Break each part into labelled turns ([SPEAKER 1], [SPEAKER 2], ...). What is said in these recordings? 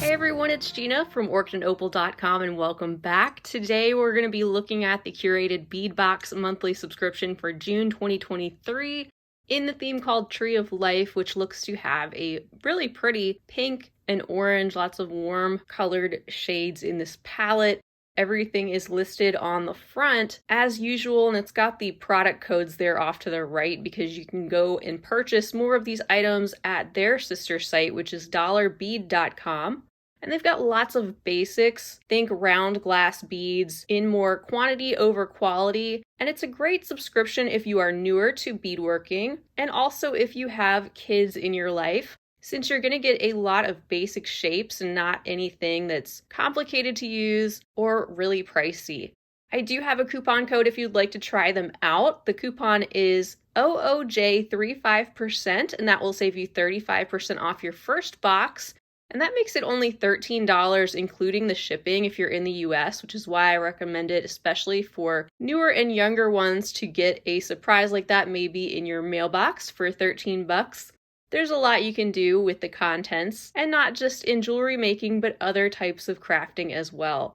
[SPEAKER 1] Hey everyone, it's Gina from orchidandopal.com and welcome back. Today we're going to be looking at the Curated Bead Box monthly subscription for June 2023 in the theme called Tree of Life, which looks to have a really pretty pink and orange, lots of warm colored shades in this palette. Everything is listed on the front as usual, and it's got the product codes there off to the right because you can go and purchase more of these items at their sister site, which is dollarbead.com. And they've got lots of basics. Think round glass beads in more quantity over quality. And it's a great subscription if you are newer to beadworking and also if you have kids in your life, since you're going to get a lot of basic shapes and not anything that's complicated to use or really pricey. I do have a coupon code if you'd like to try them out. The coupon is OOJ35%, and that will save you 35% off your first box. And that makes it only $13, including the shipping if you're in the US, which is why I recommend it, especially for newer and younger ones, to get a surprise like that maybe in your mailbox for 13 bucks. There's a lot you can do with the contents, and not just in jewelry making, but other types of crafting as well.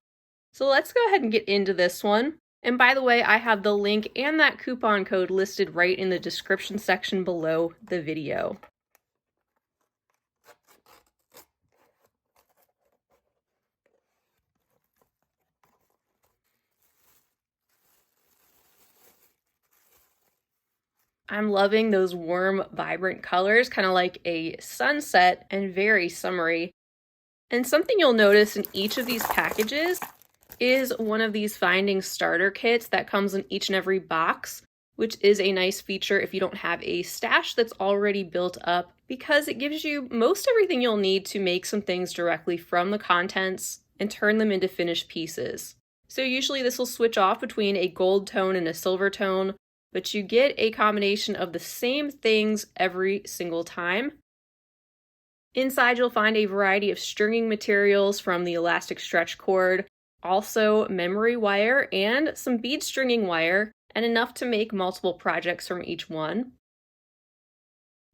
[SPEAKER 1] So let's go ahead and get into this one. And by the way, I have the link and that coupon code listed right in the description section below the video. I'm loving those warm, vibrant colors, kind of like a sunset and very summery. And something you'll notice in each of these packages is one of these finding starter kits that comes in each and every box, which is a nice feature if you don't have a stash that's already built up, because it gives you most everything you'll need to make some things directly from the contents and turn them into finished pieces. So usually this will switch off between a gold tone and a silver tone, but you get a combination of the same things every single time. Inside you'll find a variety of stringing materials from the elastic stretch cord, also memory wire and some bead stringing wire, and enough to make multiple projects from each one.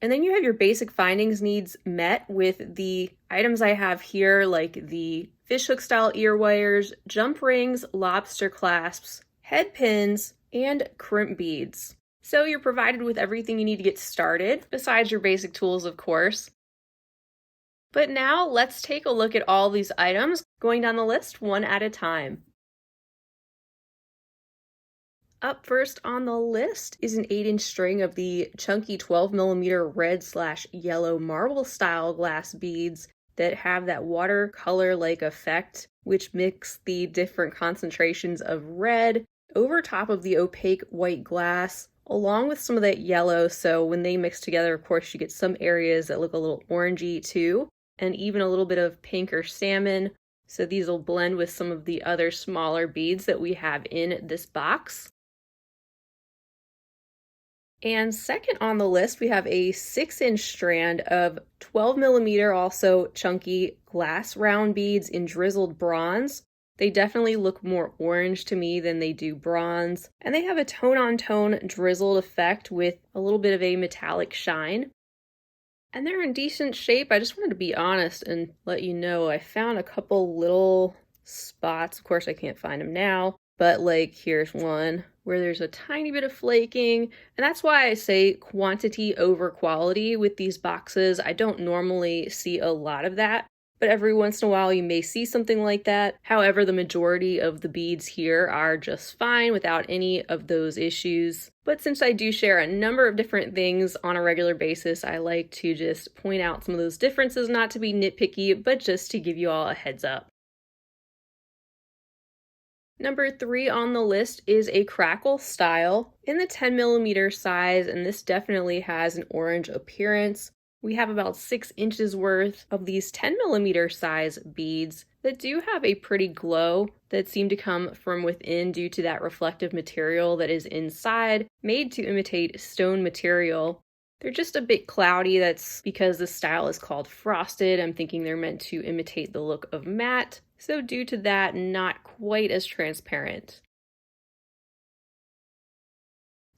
[SPEAKER 1] And then you have your basic findings needs met with the items I have here, like the fishhook style ear wires, jump rings, lobster clasps, head pins, and crimp beads. So you're provided with everything you need to get started, besides your basic tools, of course. But now let's take a look at all these items, going down the list one at a time. Up first on the list is an 8-inch string of the chunky 12mm red/yellow marble style glass beads that have that watercolor-like effect, which mix the different concentrations of red over top of the opaque white glass, along with some of that yellow, so when they mix together, of course, you get some areas that look a little orangey too, and even a little bit of pink or salmon, so these will blend with some of the other smaller beads that we have in this box. And second on the list, we have a 6-inch strand of 12mm, also chunky glass round beads in drizzled bronze. They definitely look more orange to me than they do bronze, and they have a tone-on-tone drizzled effect with a little bit of a metallic shine. And they're in decent shape. I just wanted to be honest and let you know I found a couple little spots. Of course, I can't find them now, but like here's one where there's a tiny bit of flaking, and that's why I say quantity over quality with these boxes. I don't normally see a lot of that, but every once in a while you may see something like that. However, the majority of the beads here are just fine without any of those issues. But since I do share a number of different things on a regular basis, I like to just point out some of those differences, not to be nitpicky, but just to give you all a heads up. Number 3 on the list is a crackle style in the 10mm size, and this definitely has an orange appearance. We have about 6 inches worth of these 10mm size beads that do have a pretty glow that seem to come from within due to that reflective material that is inside, made to imitate stone material. They're just a bit cloudy. That's because this style is called frosted. I'm thinking they're meant to imitate the look of matte, so due to that, not quite as transparent.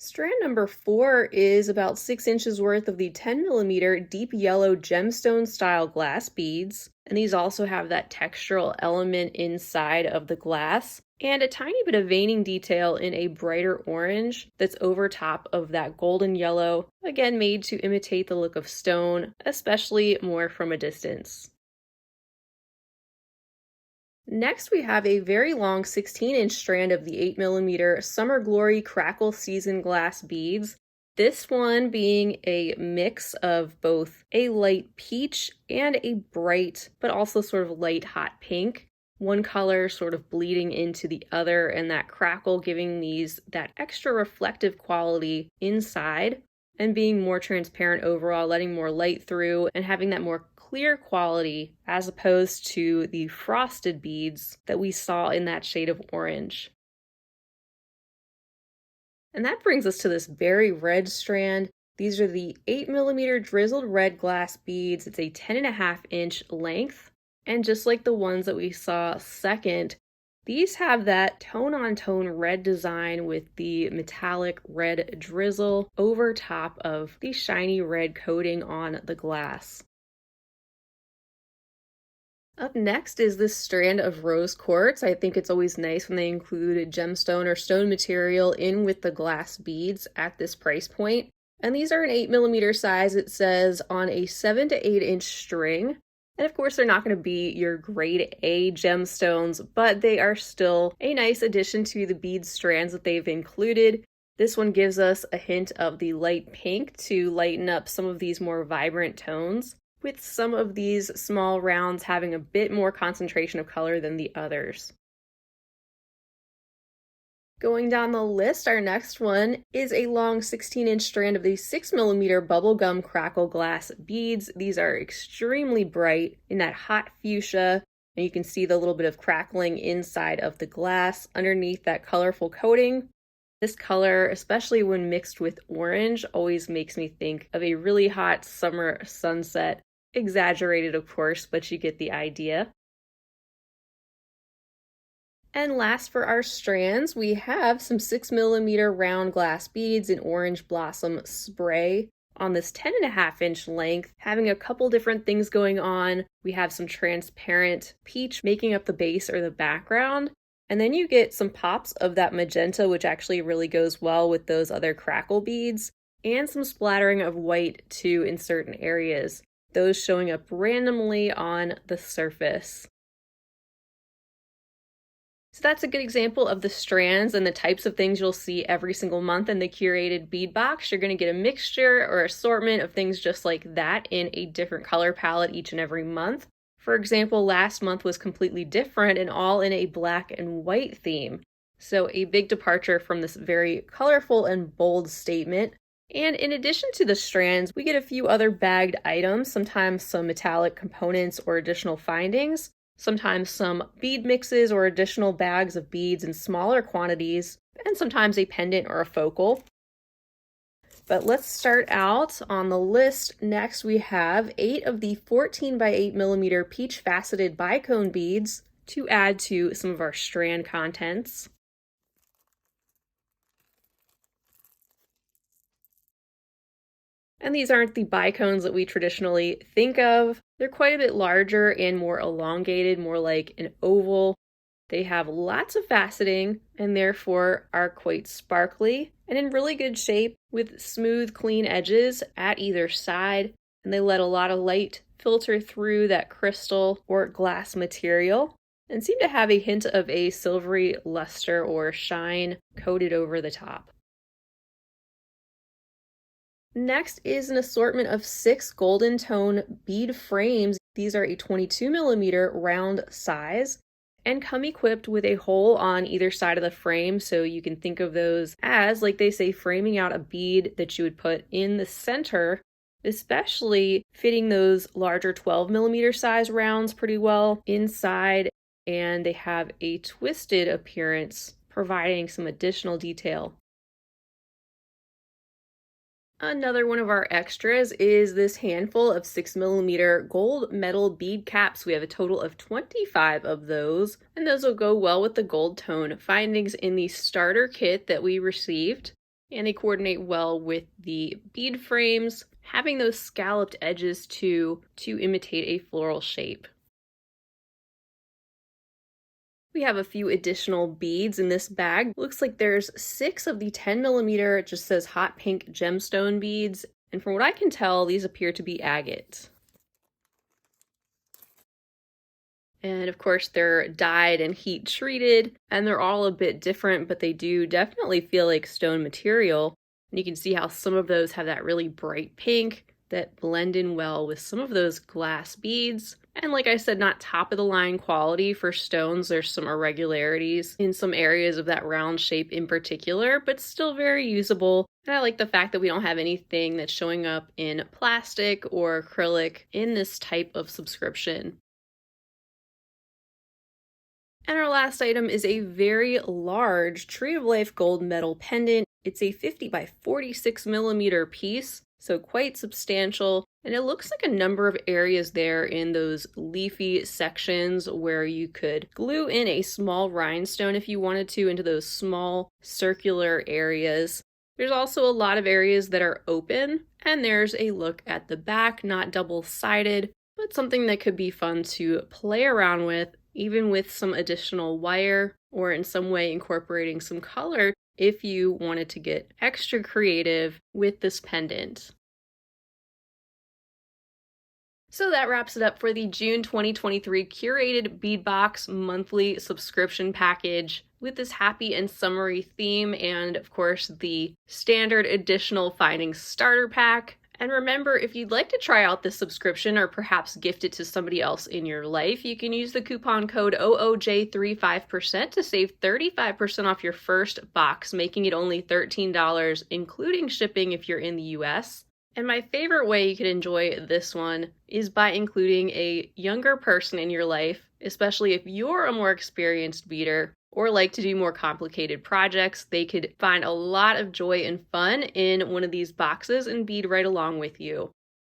[SPEAKER 1] Strand number 4 is about 6 inches worth of the 10mm deep yellow gemstone style glass beads. And these also have that textural element inside of the glass and a tiny bit of veining detail in a brighter orange that's over top of that golden yellow, again made to imitate the look of stone, especially more from a distance. Next, we have a very long 16-inch strand of the 8mm Summer Glory Crackle Season Glass beads. This one being a mix of both a light peach and a bright, but also sort of light hot pink. One color sort of bleeding into the other, and that crackle giving these that extra reflective quality inside and being more transparent overall, letting more light through and having that more clear quality as opposed to the frosted beads that we saw in that shade of orange. And that brings us to this berry red strand. These are the 8mm drizzled red glass beads. It's a 10.5-inch length. And just like the ones that we saw second, these have that tone-on-tone red design with the metallic red drizzle over top of the shiny red coating on the glass. Up next is this strand of rose quartz. I think it's always nice when they include gemstone or stone material in with the glass beads at this price point. And these are an 8mm size, it says, on a 7 to 8-inch string. And of course, they're not going to be your grade A gemstones, but they are still a nice addition to the bead strands that they've included. This one gives us a hint of the light pink to lighten up some of these more vibrant tones, with some of these small rounds having a bit more concentration of color than the others. Going down the list, our next one is a long 16-inch strand of these 6mm bubblegum crackle glass beads. These are extremely bright in that hot fuchsia, and you can see the little bit of crackling inside of the glass underneath that colorful coating. This color, especially when mixed with orange, always makes me think of a really hot summer sunset. Exaggerated, of course, but you get the idea. And last for our strands, we have some 6mm round glass beads in orange blossom spray on this 10.5-inch length, having a couple different things going on. We have some transparent peach making up the base or the background, and then you get some pops of that magenta, which actually really goes well with those other crackle beads, and some splattering of white too in certain areas, those showing up randomly on the surface. So that's a good example of the strands and the types of things you'll see every single month in the Curated Bead Box. You're going to get a mixture or assortment of things just like that in a different color palette each and every month. For example, last month was completely different and all in a black and white theme. So a big departure from this very colorful and bold statement. And in addition to the strands, we get a few other bagged items, sometimes some metallic components or additional findings, sometimes some bead mixes or additional bags of beads in smaller quantities, and sometimes a pendant or a focal. But let's start out on the list. Next, we have 8 of the 14 by 8mm peach faceted bicone beads to add to some of our strand contents. And these aren't the bicones that we traditionally think of. They're quite a bit larger and more elongated, more like an oval. They have lots of faceting and therefore are quite sparkly and in really good shape with smooth, clean edges at either side. And they let a lot of light filter through that crystal or glass material and seem to have a hint of a silvery luster or shine coated over the top. Next is an assortment of 6 golden tone bead frames. These are a 22mm round size and come equipped with a hole on either side of the frame, so you can think of those as, like they say, framing out a bead that you would put in the center, especially fitting those larger 12mm size rounds pretty well inside, and they have a twisted appearance, providing some additional detail. Another one of our extras is this handful of 6mm gold metal bead caps. We have a total of 25 of those, and those will go well with the gold tone findings in the starter kit that we received, and they coordinate well with the bead frames, having those scalloped edges too to imitate a floral shape. We have a few additional beads in this bag. Looks like there's 6 of the 10mm, it just says hot pink gemstone beads, and from what I can tell, these appear to be agate. And of course, they're dyed and heat treated, and they're all a bit different, but they do definitely feel like stone material. And you can see how some of those have that really bright pink that blend in well with some of those glass beads. And like I said, not top of the line quality for stones. There's some irregularities in some areas of that round shape in particular, but still very usable. And I like the fact that we don't have anything that's showing up in plastic or acrylic in this type of subscription. And our last item is a very large Tree of Life gold metal pendant. It's a 50 by 46mm piece, so quite substantial. And it looks like a number of areas there in those leafy sections where you could glue in a small rhinestone if you wanted to into those small circular areas. There's also a lot of areas that are open, and there's a look at the back, not double-sided, but something that could be fun to play around with, even with some additional wire or in some way incorporating some color if you wanted to get extra creative with this pendant. So that wraps it up for the June 2023 Curated Bead Box monthly subscription package with this happy and summery theme, and of course the standard additional findings starter pack. And remember, if you'd like to try out this subscription or perhaps gift it to somebody else in your life, you can use the coupon code OOJ35% to save 35% off your first box, making it only $13, including shipping if you're in the US. And my favorite way you can enjoy this one is by including a younger person in your life, especially if you're a more experienced beader or like to do more complicated projects. They could find a lot of joy and fun in one of these boxes and bead right along with you.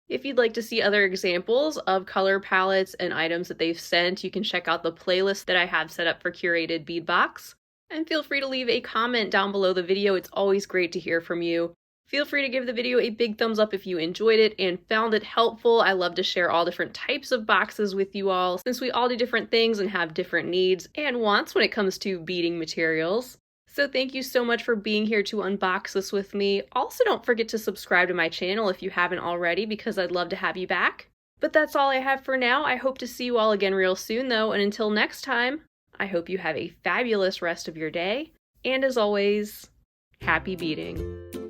[SPEAKER 1] If you'd like to see other examples of color palettes and items that they've sent, you can check out the playlist that I have set up for Curated Bead Box. And feel free to leave a comment down below the video. It's always great to hear from you. Feel free to give the video a big thumbs up if you enjoyed it and found it helpful. I love to share all different types of boxes with you all, since we all do different things and have different needs and wants when it comes to beading materials. So thank you so much for being here to unbox this with me. Also, don't forget to subscribe to my channel if you haven't already, because I'd love to have you back. But that's all I have for now. I hope to see you all again real soon though, and until next time, I hope you have a fabulous rest of your day. And as always, happy beading.